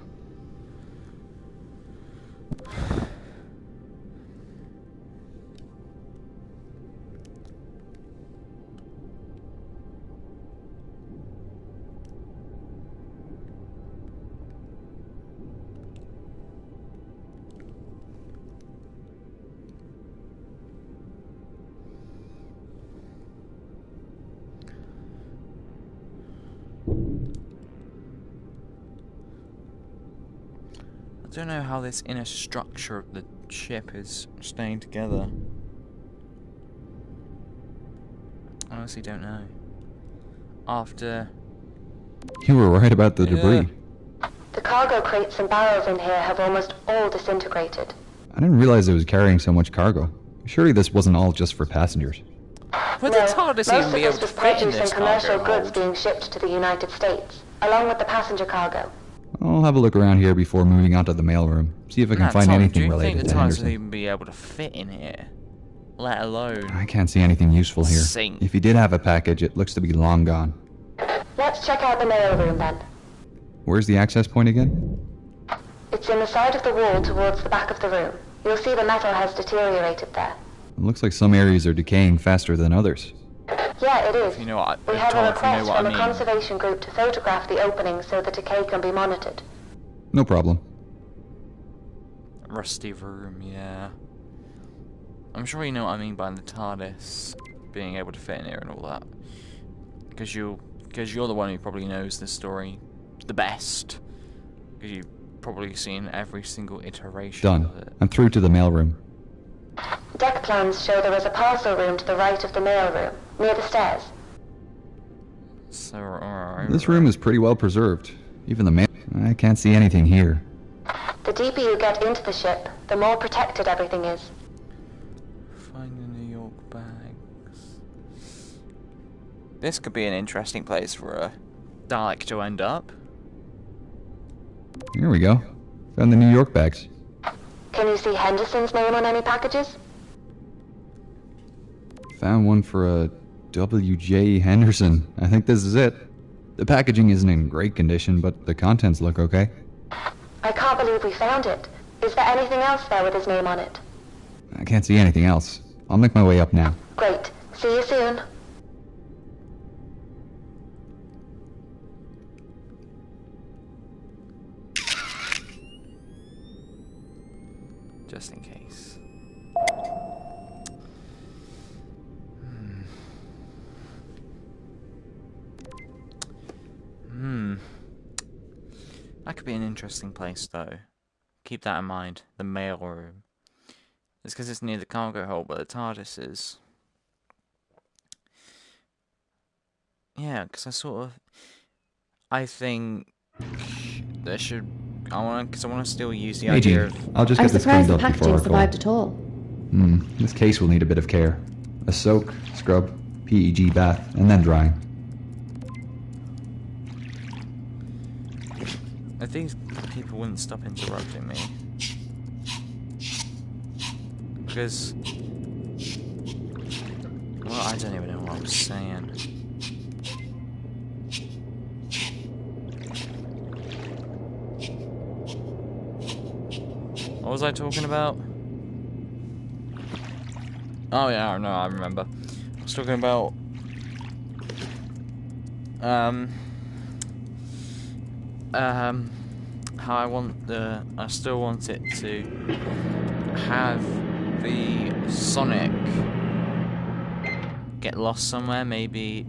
I don't know how this inner structure of the ship is staying together. I honestly don't know. After... You were right about the debris. The cargo crates and barrels in here have almost all disintegrated. I didn't realize it was carrying so much cargo. Surely this wasn't all just for passengers. Would No, the TARDIS most even of be able this to was fit in produce this and commercial cargo goods hold? being shipped to the United States, along with the passenger cargo. I'll have a look around here before moving on to the mailroom. See if I can Nah, find Tom, do anything you related think the to TARDIS would Henderson. even be able to fit in here? Let alone... I can't see anything useful here. Sink. If he did have a package, it looks to be long gone. Let's check out the mail room then. Where's the access point again? It's in the side of the wall towards the back of the room. You'll see the metal has deteriorated there. It looks like some areas are decaying faster than others. Yeah, it is. You know what, We have Tom, a if you know request what I from a mean. conservation group to photograph the opening so the decay can be monitored. No problem. Rusty room, yeah. I'm sure you know what I mean by the TARDIS being able to fit in here and all that. Because you're the one who probably knows this story the best. Because you've probably seen every single iteration of Done. it. I'm through to the mailroom. Deck plans show there is a parcel room to the right of the mail room, near the stairs. So, alright. This room is pretty well preserved. Even the mail... I can't see anything here. The deeper you get into the ship, the more protected everything is. Find the New York bags. This could be an interesting place for a Dalek to end up. Here we go. Found the New York bags. Can you see Henderson's name on any packages? Found one for a W.J. Henderson. I think this is it. The packaging isn't in great condition, but the contents look okay. I can't believe we found it. Is there anything else there with his name on it? I can't see anything else. I'll make my way up now. Great. See you soon. Just in case. be an interesting place, though. Keep that in mind. The mail room. It's because it's near the cargo hold, but the TARDIS is. Yeah, because I think there should. I want to still use the Hey, idea Jean, of. I'll just I'm get this surprised cleaned the up before packaging I survived call. at all. This case will need a bit of care. A soak, scrub, PEG bath, and then drying. I think people wouldn't stop interrupting me. Because. Well, I don't even know what I was saying. What was I talking about? Oh yeah, no, I remember. I was talking about how I still want it to have the Sonic get lost somewhere, maybe.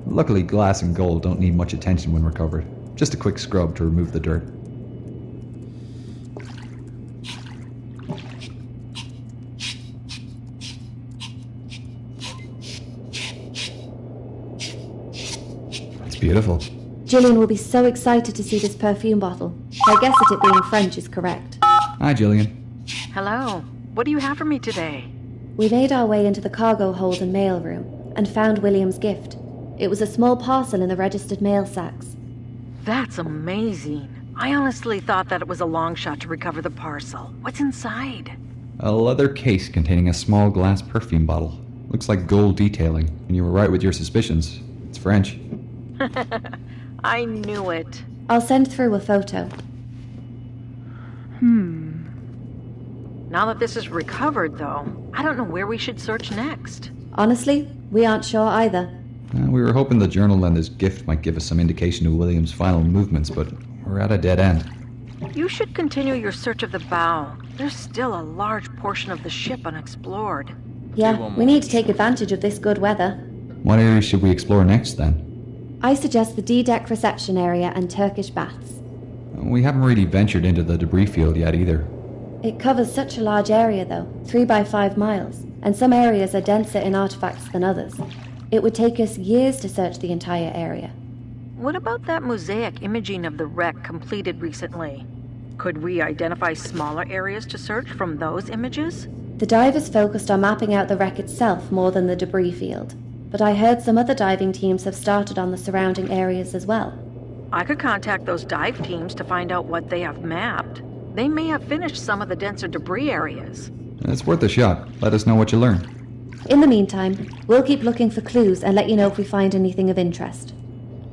Luckily, glass and gold don't need much attention when recovered. Just a quick scrub to remove the dirt. It's beautiful. Gillian will be so excited to see this perfume bottle. I guess that it being French is correct. Hi, Jillian. Hello. What do you have for me today? We made our way into the cargo hold and mail room and found William's gift. It was a small parcel in the registered mail sacks. That's amazing. I honestly thought that it was a long shot to recover the parcel. What's inside? A leather case containing a small glass perfume bottle. Looks like gold detailing, and you were right with your suspicions. It's French. I knew it. I'll send through a photo. Now that this is recovered, though, I don't know where we should search next. Honestly, we aren't sure either. We were hoping the journal and his gift might give us some indication of William's final movements, but we're at a dead end. You should continue your search of the bow. There's still a large portion of the ship unexplored. Yeah, we need to take advantage of this good weather. What areas should we explore next, then? I suggest the D-deck reception area and Turkish baths. We haven't really ventured into the debris field yet either. It covers such a large area, though, 3 by 5 miles, and some areas are denser in artifacts than others. It would take us years to search the entire area. What about that mosaic imaging of the wreck completed recently? Could we identify smaller areas to search from those images? The divers focused on mapping out the wreck itself more than the debris field, but I heard some other diving teams have started on the surrounding areas as well. I could contact those dive teams to find out what they have mapped. They may have finished some of the denser debris areas. It's worth a shot. Let us know what you learn. In the meantime, we'll keep looking for clues and let you know if we find anything of interest.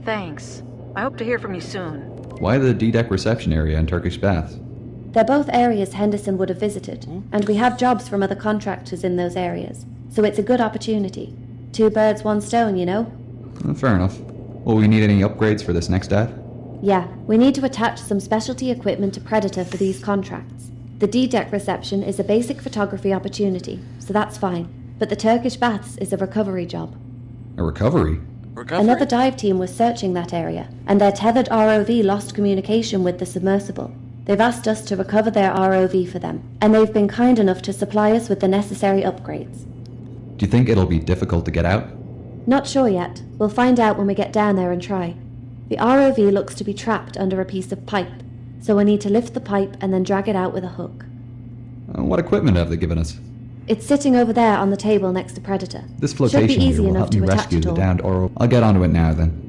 Thanks. I hope to hear from you soon. Why the D-deck reception area and Turkish baths? They're both areas Henderson would have visited, and we have jobs from other contractors in those areas, so it's a good opportunity. 2 birds, 1 stone, you know? Fair enough. Will we need any upgrades for this next ad? Yeah, we need to attach some specialty equipment to Predator for these contracts. The D-deck reception is a basic photography opportunity, so that's fine. But the Turkish baths is a recovery job. A recovery? Another dive team was searching that area, and their tethered ROV lost communication with the submersible. They've asked us to recover their ROV for them, and they've been kind enough to supply us with the necessary upgrades. Do you think it'll be difficult to get out? Not sure yet. We'll find out when we get down there and try. The ROV looks to be trapped under a piece of pipe, so we'll need to lift the pipe and then drag it out with a hook. What equipment have they given us? It's sitting over there on the table next to Predator. This Should be flotation easy gear will enough help me to attach rescue it the all. downed Oro. I'll get onto it now, then.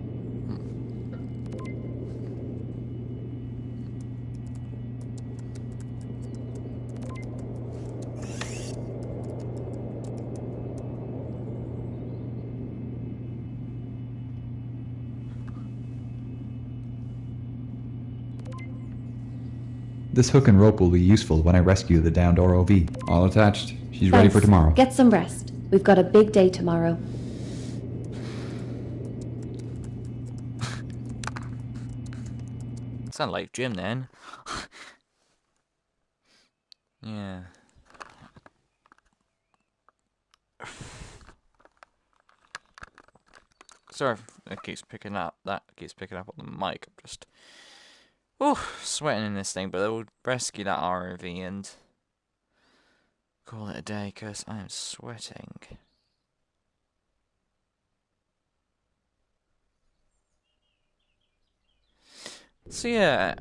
This hook and rope will be useful when I rescue the downed ROV. All attached. She's ready for Thanks. tomorrow. Get some rest. We've got a big day tomorrow. Sound like Jim then. Yeah. Sorry if it keeps picking up. That keeps picking up on the mic. I'm just sweating in this thing, but we'll rescue that ROV and call it a day because I am sweating. So yeah,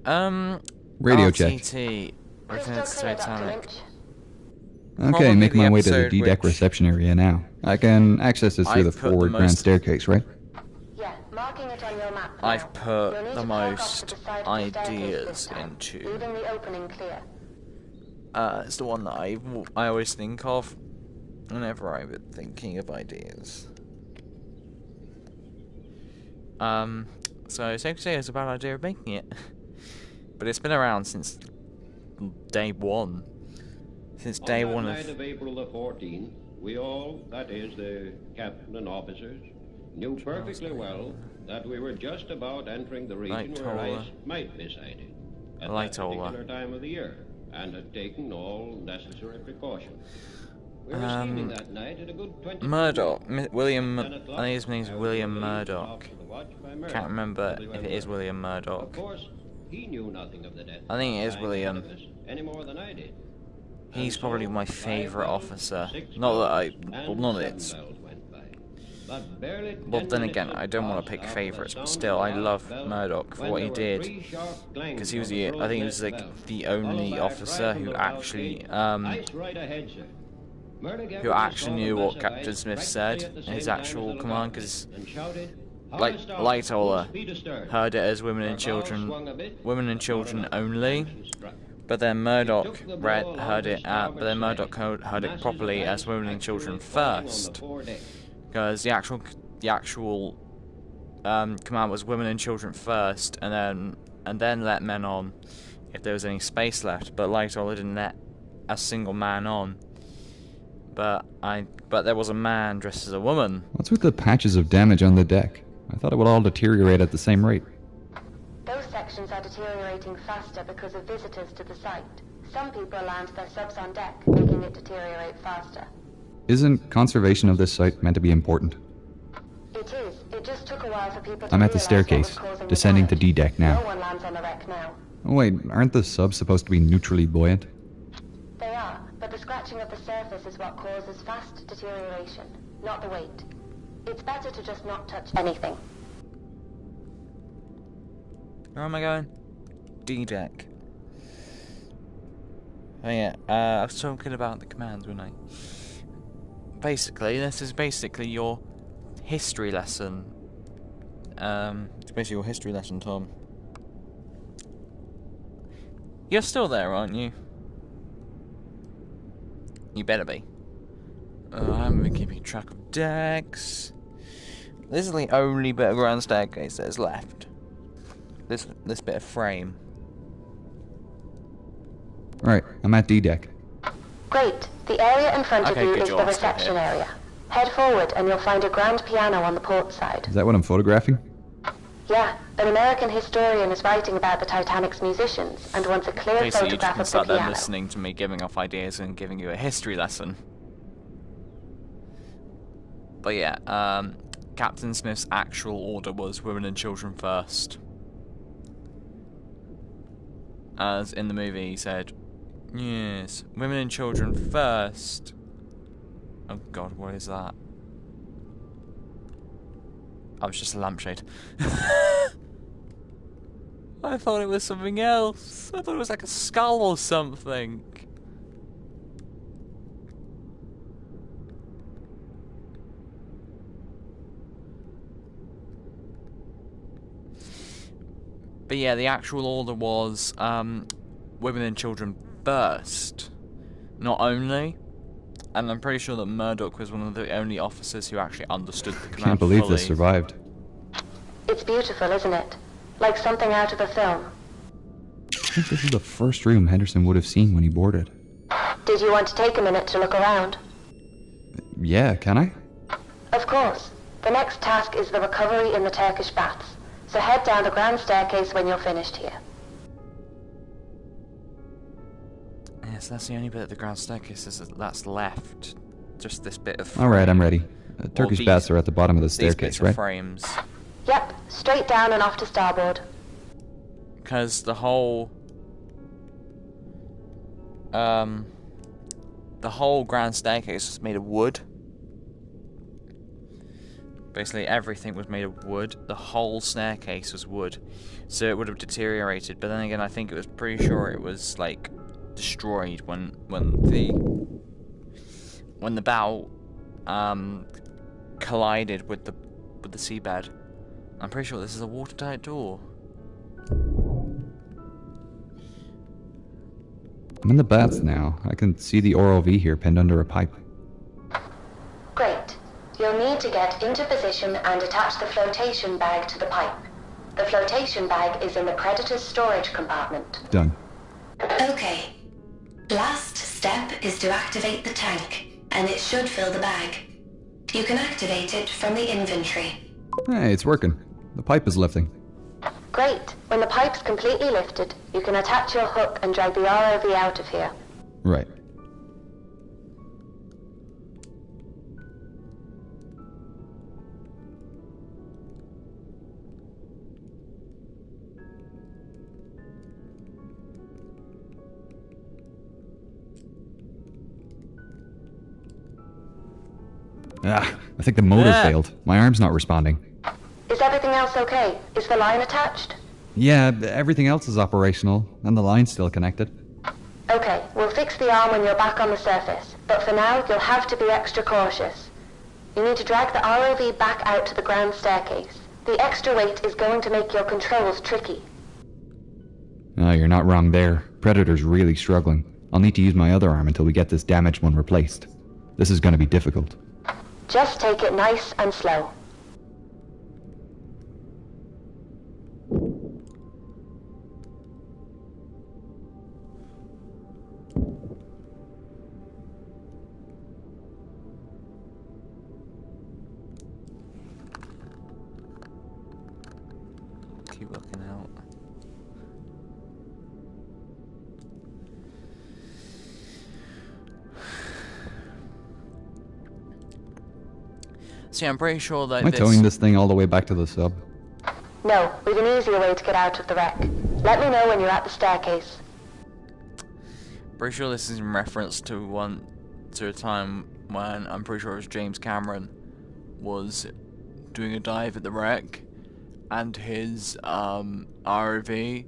Radio check. RTT returns to Titanic. Okay, Probably making the my way to the episode D-deck which reception area now. I can access this through the I've put the forward grand most- staircase, right? Yeah, marking it on your map. I've now. put You'll need the to park off most to the side of the staircase ideas this time, into. leaving the opening clear. It's the one that I always think of whenever I'm thinking of ideas. So safe to say it's a bad idea of making it, but it's been around since day one. Since day On that one night of April the 14th, we all, that is, the captain and officers, knew perfectly well that we were just about entering the region where ice might be sighted at that particular time of the year, and had taken all necessary precautions. We were steaming that night at a good 20 Murdoch, William. I think his name's William Murdoch. Can't remember if it is William Murdoch. Of course, he knew nothing of the death. I think it is William. Any more than I did. He's probably my favourite officer. Not that it's. Well, then again, I don't want to pick favourites, but still, I love Murdoch for what he did, because he was I think he was like the only officer who actually knew what Captain Smith said in his actual command, because like Lightoller heard it as women and children only. But then Murdoch heard it properly as women and children first, because the actual command was women and children first, and then let men on if there was any space left. But Lightoller didn't let a single man on. But there was a man dressed as a woman. What's with the patches of damage on the deck? I thought it would all deteriorate at the same rate. Those sections are deteriorating faster because of visitors to the site. Some people land their subs on deck, making it deteriorate faster. Isn't conservation of this site meant to be important? It is. It just took a while for people to I'm at the realize what was staircase, causing the descending to damage. D-deck now. No one lands on the wreck now. Oh wait, aren't the subs supposed to be neutrally buoyant? They are, but the scratching of the surface is what causes fast deterioration, not the weight. It's better to just not touch anything. Where am I going? D-deck. Oh yeah, I was talking about the commands, wasn't I? Basically, this is basically your history lesson. It's basically your history lesson, Tom. You're still there, aren't you? You better be. I haven't been keeping track of decks. This is the only bit of grand staircase that's left. This bit of frame. Right, I'm at D-deck. Great. The area in front of Okay, you good is job, the still reception here. area. Head forward and you'll find a grand piano on the port side. Is that what I'm photographing? Yeah, an American historian is writing about the Titanic's musicians and wants a clear Okay, so you photograph can of the start there piano. listening to me giving off ideas and giving you a history lesson. But yeah, Captain Smith's actual order was women and children first. As in the movie he said, yes, women and children first. Oh god, what is that? Oh, it's just a lampshade. I thought it was something else. I thought it was like a skull or something. But yeah, the actual order was women and children first, not only. And I'm pretty sure that Murdoch was one of the only officers who actually understood the command Can't believe fully. this survived. It's beautiful, isn't it? Like something out of a film. I think this is the first room Henderson would have seen when he boarded. Did you want to take a minute to look around? Yeah, can I? Of course. The next task is the recovery in the Turkish baths. So head down the grand staircase when you're finished here. Yes, that's the only bit of the grand staircase that's left just this bit of... Alright, I'm ready. Turkish these- baths are at the bottom of the These staircase, bits right? of frames. Yep, straight down and off to starboard. Because the whole... the whole grand staircase was made of wood. Basically everything was made of wood. The whole staircase was wood. So it would have deteriorated. But then again, I think it was pretty sure it was, like, destroyed when the bow collided with the seabed. I'm pretty sure this is a watertight door. I'm in the baths now. I can see the ROV here pinned under a pipe. Great. You'll need to get into position and attach the flotation bag to the pipe. The flotation bag is in the Predator's storage compartment. Done. Okay. Last step is to activate the tank, and it should fill the bag. You can activate it from the inventory. Hey, it's working. The pipe is lifting. Great. When the pipe's completely lifted, you can attach your hook and drag the ROV out of here. Right. Ah, I think the motor failed. My arm's not responding. Is everything else okay? Is the line attached? Yeah, everything else is operational, and the line's still connected. Okay, we'll fix the arm when you're back on the surface, but for now, you'll have to be extra cautious. You need to drag the ROV back out to the grand staircase. The extra weight is going to make your controls tricky. Oh, you're not wrong there. Predator's really struggling. I'll need to use my other arm until we get this damaged one replaced. This is going to be difficult. Just take it nice and slow. Keep looking out. See, I'm pretty sure that Am I towing this thing all the way back to the sub? No, we've an easier way to get out of the wreck. Let me know when you're at the staircase. Pretty sure this is in reference to a time when I'm pretty sure it was James Cameron was doing a dive at the wreck, and his ROV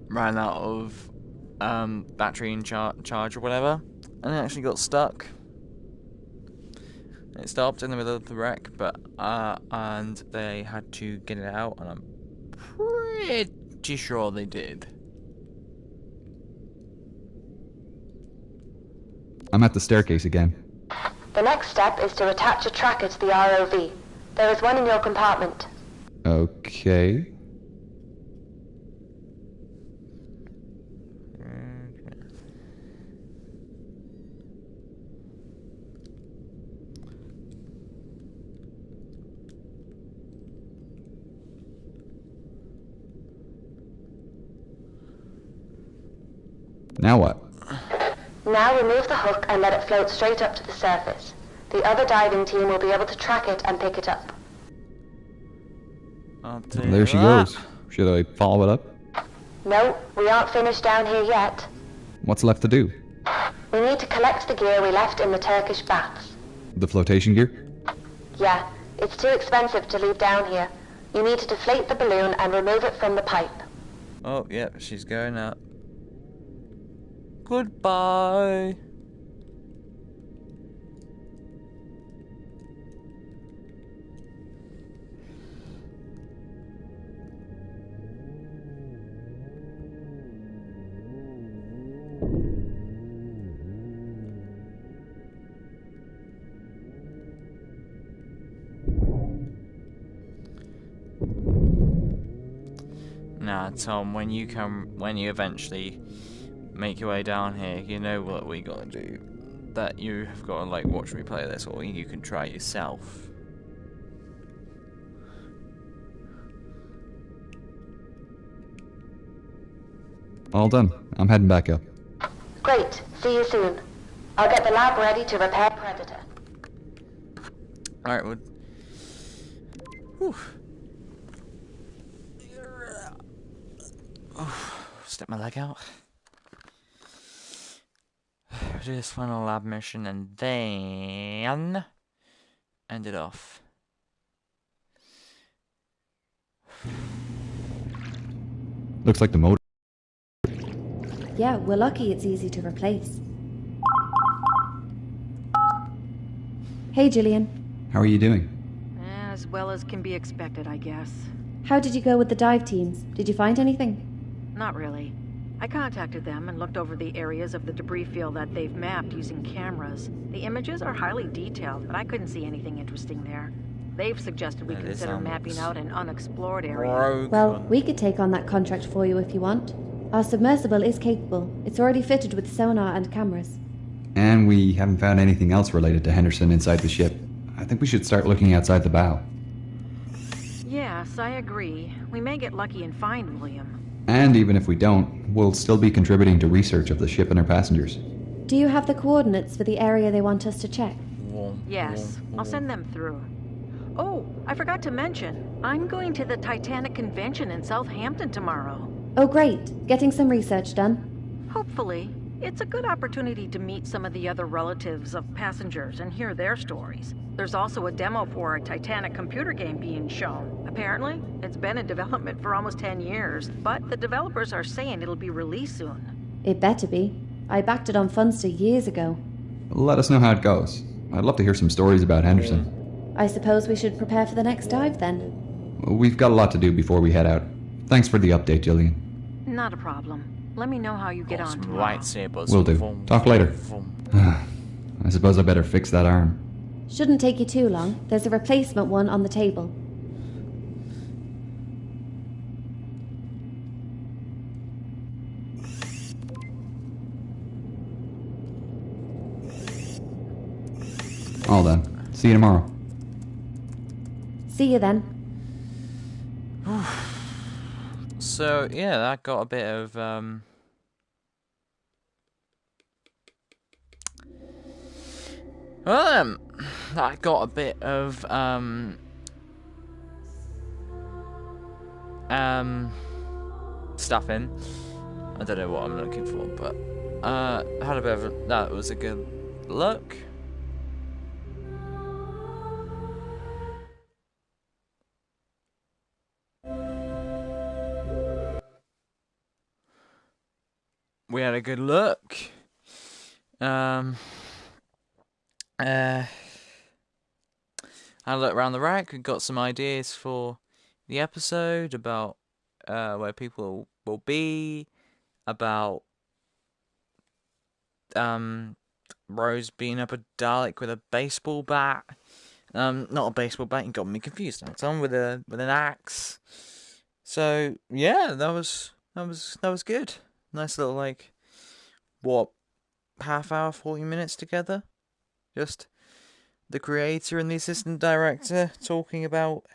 ran out of battery and charge or whatever, and it actually got stuck. It stopped in the middle of the wreck, but and they had to get it out, and I'm pretty sure they did. I'm at the staircase again. The next step is to attach a tracker to the ROV. There is one in your compartment. Okay. Now what? Now remove the hook and let it float straight up to the surface. The other diving team will be able to track it and pick it up. There she goes. Should I follow it up? No, we aren't finished down here yet. What's left to do? We need to collect the gear we left in the Turkish baths. The flotation gear? Yeah, it's too expensive to leave down here. You need to deflate the balloon and remove it from the pipe. Oh, yeah, she's going up. Goodbye. Nah, Tom, when you eventually make your way down here, you know what we gotta do. That you have gotta, like, watch me play this, or you can try yourself. All done. I'm heading back up. Great, see you soon. I'll get the lab ready to repair Predator. Alright, well... Whew. Oh, step my leg out. Do this final lab mission and then... end it off. Looks like the motor. Yeah, we're lucky it's easy to replace. Hey, Gillian. How are you doing? As well as can be expected, I guess. How did you go with the dive teams? Did you find anything? Not really. I contacted them and looked over the areas of the debris field that they've mapped using cameras. The images are highly detailed, but I couldn't see anything interesting there. They've suggested we consider mapping out an unexplored area. Well, we could take on that contract for you if you want. Our submersible is capable. It's already fitted with sonar and cameras. And we haven't found anything else related to Henderson inside the ship. I think we should start looking outside the bow. Yes, I agree. We may get lucky and find William. And even if we don't, we'll still be contributing to research of the ship and her passengers. Do you have the coordinates for the area they want us to check? Yes, I'll send them through. Oh, I forgot to mention, I'm going to the Titanic convention in Southampton tomorrow. Oh, great. Getting some research done? Hopefully. It's a good opportunity to meet some of the other relatives of passengers and hear their stories. There's also a demo for a Titanic computer game being shown. Apparently, it's been in development for almost 10 years, but the developers are saying it'll be released soon. It better be. I backed it on Funster years ago. Let us know how it goes. I'd love to hear some stories about Henderson. I suppose we should prepare for the next dive then. We've got a lot to do before we head out. Thanks for the update, Gillian. Not a problem. Let me know how you get on tomorrow. Will do. Talk later. I suppose I better fix that arm. Shouldn't take you too long. There's a replacement one on the table. All done. See you tomorrow. See you then. So, yeah, that got a bit of, that got a bit of, stuff in. I don't know what I'm looking for, but, had a bit of, that was a good look. We had a good look. I had a look around the rack. We got some ideas for the episode about where people will be, about Rose beating up a Dalek with a baseball bat. Not a baseball bat. You got me confused. It's on with an axe. So yeah, that was good. Nice little, like, what, half hour, 40 minutes together? Just the creator and the assistant director talking about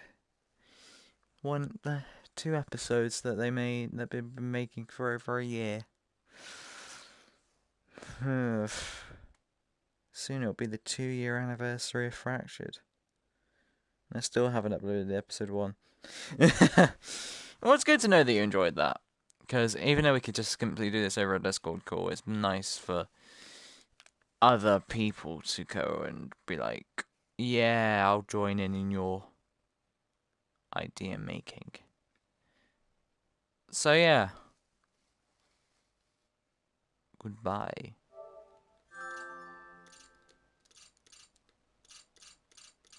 two episodes that they made, that they've been making for over a year. Soon it'll be the 2-year anniversary of Fractured. I still haven't uploaded the episode 1. Well, it's good to know that you enjoyed that. Because even though we could just simply do this over a Discord call, it's nice for other people to go and be like, yeah, I'll join in your idea making. So yeah. Goodbye.